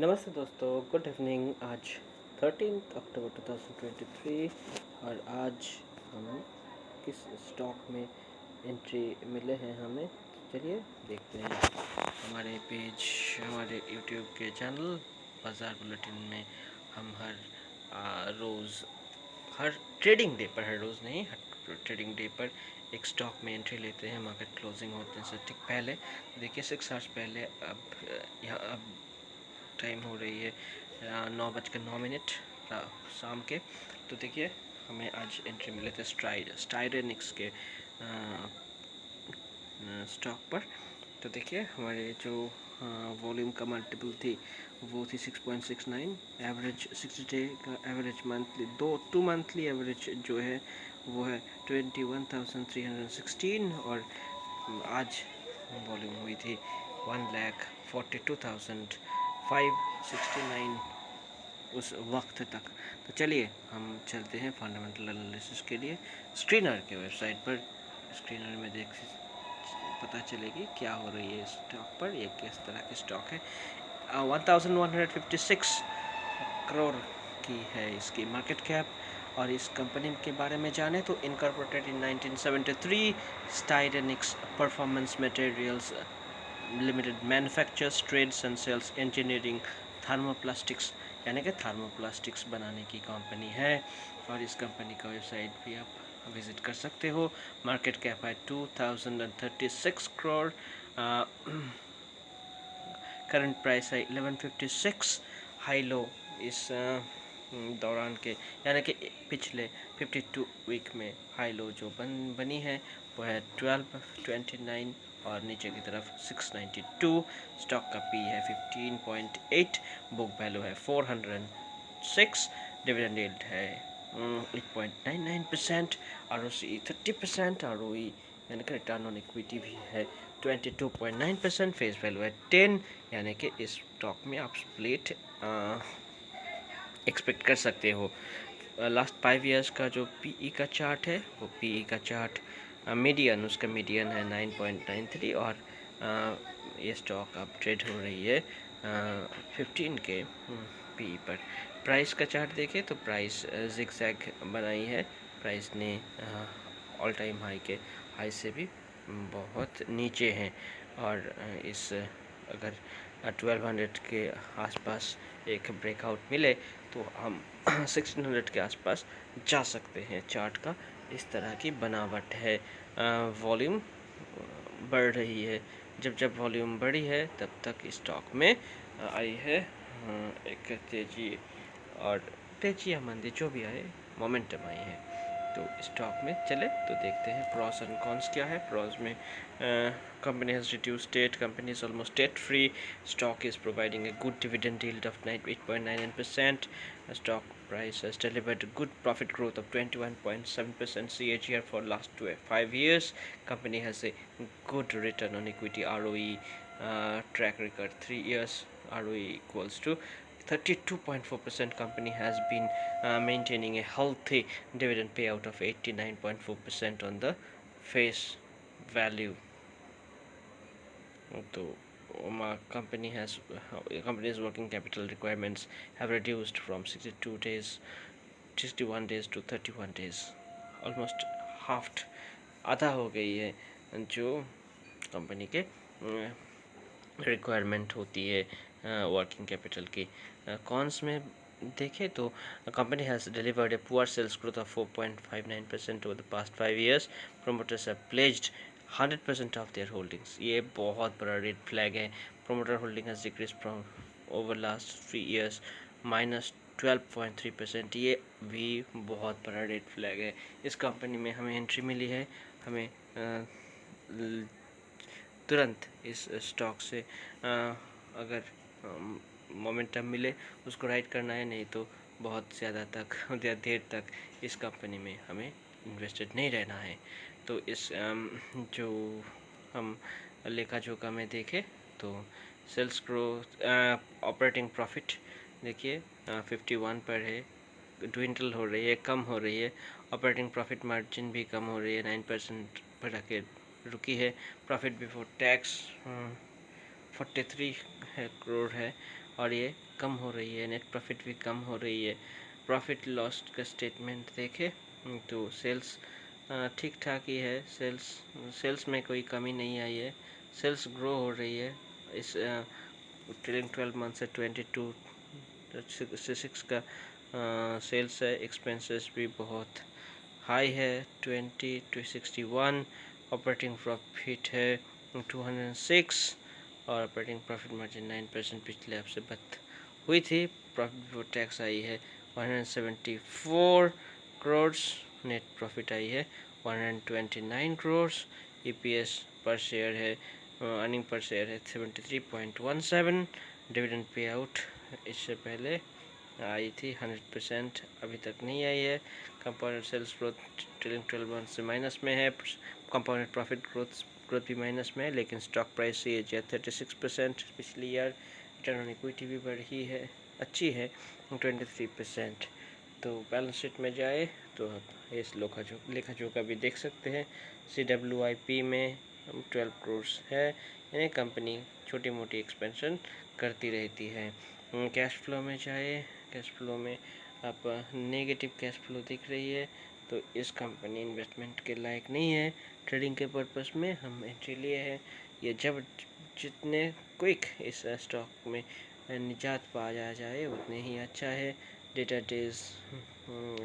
नमस्ते दोस्तों, good evening. आज 13 अक्टूबर 2023 और आज हम किस स्टॉक में एंट्री मिले हैं हमें, चलिए देखते हैं। हमारे यूट्यूब के चैनल बाज़ार बुलेटिन में हम हर रोज़, हर ट्रेडिंग डे पर, हर रोज़ नहीं, हर ट्रेडिंग डे पर एक स्टॉक में एंट्री लेते हैं। मार्केट क्लोजिंग होने से ठीक पहले, देखिए 6 आवर्स पहले। अब टाइम हो रही है 9:09 शाम के। तो देखिए हमें आज एंट्री मिले थे स्टाइरेनिक्स के स्टॉक पर। तो देखिए हमारे जो वॉल्यूम का मल्टीपल थी वो थी 6.69। एवरेज 60 डे का average monthly, two monthly average जो है वो है 21,316 और आज वॉल्यूम हुई थी 1,42,569 उस वक्त तक। तो चलिए हम चलते हैं फंडामेंटल एनालिसिस के लिए स्क्रीनर के वेबसाइट पर। स्क्रीनर में देख पता चलेगी क्या हो रही है स्टॉक पर, ये किस तरह की स्टॉक है। 1156 करोड़ की है इसकी मार्केट कैप। और इस कंपनी के बारे में जाने तो incorporated in 1973, styrenics performance materials limited manufactures, trades and sells engineering thermoplastics, यानी कि थर्मोप्लास्टिक्स बनाने की कंपनी है। और इस कंपनी का वेबसाइट भी आप विज़िट कर सकते हो। मार्केट कैप है 2036 करोड़। करंट प्राइस है 1156। हाई लो इस दौरान के, यानी कि पिछले 52 वीक में हाई लो जो बनी है वो है 1229 और नीचे की तरफ 692। स्टॉक का पी है 15.8, बुक वैल्यू है 406, डिविडेंड यील्ड है 8.99%, ROCE 30%, ROE यानी कि रिटर्न ऑन इक्विटी भी है 22.9%, फेस वैल्यू है 10, यानी कि इस स्टॉक में आप स्प्लिट एक्सपेक्ट कर सकते हो। लास्ट 5 इयर्स का जो पीई का चार्ट है वो पीई का चार्ट मीडियन, उसका मीडियन है 9.93 और ये स्टॉक अब ट्रेड हो रही है 15 के पीई पर। प्राइस का चार्ट देखें तो प्राइस जिगजैग बनाई है। प्राइस ने ऑल टाइम हाई से भी बहुत नीचे हैं और इस अगर 1200 के आसपास एक ब्रेकआउट मिले तो हम 1600 के आसपास जा सकते हैं। चार्ट का इस तरह की बनावट है। वॉल्यूम बढ़ रही है, जब वॉल्यूम बढ़ी है तब तक स्टॉक में आई है एक तेजी, और तेजी या मंदी जो भी आए, मोमेंटम आई है। तो स्टॉक में चले तो देखते हैं प्रॉस एंड कॉन्स क्या है। प्रॉस में company has reduced debt, company is almost debt free, stock is providing a good dividend yield of 8.99%, stock price has delivered a good profit growth of 21.7% CAGR for last 5 years, company has a good return on equity ROE track record 3 years, ROE equals to 32.4%, company has been maintaining a healthy dividend payout of 89.4% on the face value. So company's working capital requirements have reduced from 61 days to 31 days, almost halved, आधा हो गई है जो company के requirement होती है working capital की। Cons में देखें तो company has delivered a poor sales growth of 4.59% over the past 5 years, promoters have pledged 100% of their holdings. ये बहुत बड़ा रेड फ्लैग है। Promoter holding has decrease from over last 3 years -12.3%। ये भी बहुत बड़ा रेड फ्लैग है। इस कंपनी में हमें एंट्री मिली है, हमें तुरंत इस स्टॉक से अगर मोमेंटम मिले उसको राइड करना है, नहीं तो बहुत ज़्यादा तक देर तक इस कंपनी में हमें इन्वेस्टेड नहीं रहना है। तो इस जो हम लेखा जोखा में देखें तो सेल्स ग्रोथ, ऑपरेटिंग प्रॉफिट देखिए 51 पर है, ट्विंटल हो रही है, कम हो रही है। ऑपरेटिंग प्रॉफिट मार्जिन भी कम हो रही है, 9% पर आके रुकी है। प्रॉफिट बिफोर टैक्स 43 करोड़ है और ये कम हो रही है, नेट प्रॉफिट भी कम हो रही है। प्रॉफिट लॉस का स्टेटमेंट देखें तो सेल्स ठीक ठाक ही है, सेल्स में कोई कमी नहीं आई है, सेल्स ग्रो हो रही है। इस ट्रेलिंग 12 मंथ से 22 का सेल्स है। एक्सपेंसेस भी बहुत हाई है, 20 to 61। ऑपरेटिंग प्रॉफिट है 206 और ऑपरेटिंग प्रॉफिट मार्जिन 9% पिछले हफ्ते बात हुई थी। प्रॉफिट बिफोर टैक्स आई है 174 करोड़, नेट प्रॉफिट आई है 129 करोड़। ईपीएस पर शेयर है, अर्निंग पर शेयर है 73.17। डिविडेंड पे आउट इससे पहले आई थी 100%, अभी तक नहीं आई है। Compounded sales growth trailing 12 month से माइनस में है। कंपाउंडेड प्रॉफिट ग्रोथ भी माइनस में है, लेकिन स्टॉक प्राइस ये 36% पिछली ईयर। रिटर्न ऑन इक्विटी भी बढ़ी है, अच्छी है 23%। तो बैलेंस शीट में जाए तो आप इस लेखा जोखा भी देख सकते हैं। CWIP में 12 करोड़ है, यानी कंपनी छोटी मोटी एक्सपेंशन करती रहती है। कैश फ्लो में जाए, कैश फ्लो में आप नेगेटिव कैश फ्लो दिख रही है, तो इस कंपनी इन्वेस्टमेंट के लायक नहीं है। ट्रेडिंग के पर्पस में हम एंट्री लिए हैं। ये जब जितने क्विक इस स्टॉक में निजात पाया जाए उतने ही अच्छा है। डेटा डेज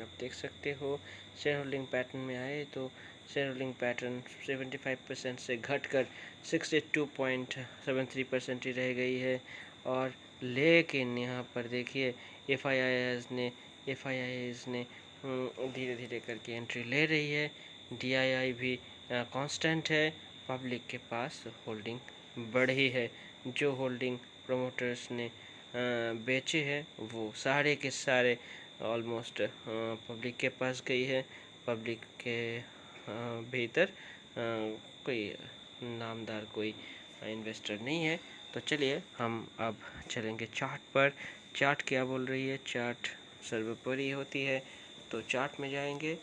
आप देख सकते हो। शेयर होल्डिंग पैटर्न में आए तो शेयर होल्डिंग पैटर्न 75% से घटकर 62.73% ही रह गई है। और लेकिन यहाँ पर देखिए एफ आई ने धीरे धीरे करके एंट्री ले रही है। DII भी कांस्टेंट है। पब्लिक के पास होल्डिंग बढ़ी है। जो होल्डिंग प्रमोटर्स ने बेचे हैं वो सारे के सारे ऑलमोस्ट पब्लिक के पास गई है। पब्लिक के भीतर कोई नामदार कोई इन्वेस्टर नहीं है। तो चलिए हम अब चलेंगे चार्ट पर। चार्ट क्या बोल रही है, चार्ट सर्वोपरि होती है। तो चार्ट में जाएंगे,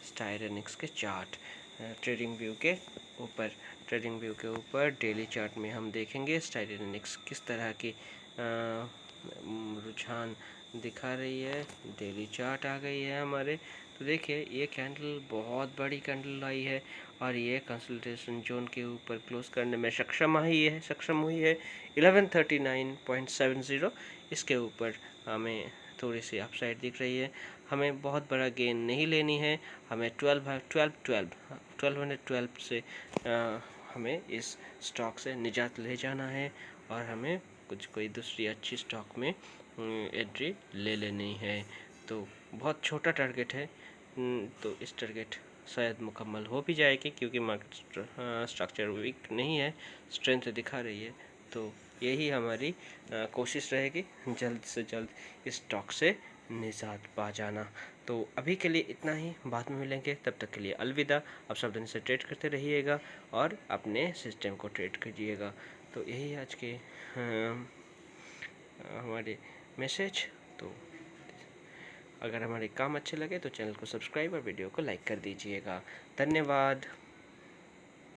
स्टायरेनिक्स के चार्ट ट्रेडिंग व्यू के ऊपर डेली चार्ट में हम देखेंगे स्टायरेनिक्स किस तरह की रुझान दिखा रही है। डेली चार्ट आ गई है हमारे। तो देखिए ये कैंडल बहुत बड़ी कैंडल आई है और ये कंसल्टेशन जोन के ऊपर क्लोज करने में सक्षम हुई है 1139.70। इसके ऊपर हमें थोड़ी सी अपसाइड दिख रही है। हमें बहुत बड़ा गेन नहीं लेनी है, हमें 1212 से हमें इस स्टॉक से निजात ले जाना है और हमें कोई दूसरी अच्छी स्टॉक में एंट्री ले लेनी है। तो बहुत छोटा टारगेट है, तो इस टारगेट शायद मुकम्मल हो भी जाएगी क्योंकि मार्केट स्ट्रक्चर वीक नहीं है, स्ट्रेंथ दिखा रही है। तो यही हमारी कोशिश रहेगी जल्द से जल्द इस स्टॉक से निजात पा जाना। तो अभी के लिए इतना ही, बाद में मिलेंगे, तब तक के लिए अलविदा। आप सावधानी से ट्रेड करते रहिएगा और अपने सिस्टम को ट्रेड कीजिएगा। तो यही आज के हमारे मैसेज। तो अगर हमारे काम अच्छे लगे तो चैनल को सब्सक्राइब और वीडियो को लाइक कर दीजिएगा। धन्यवाद।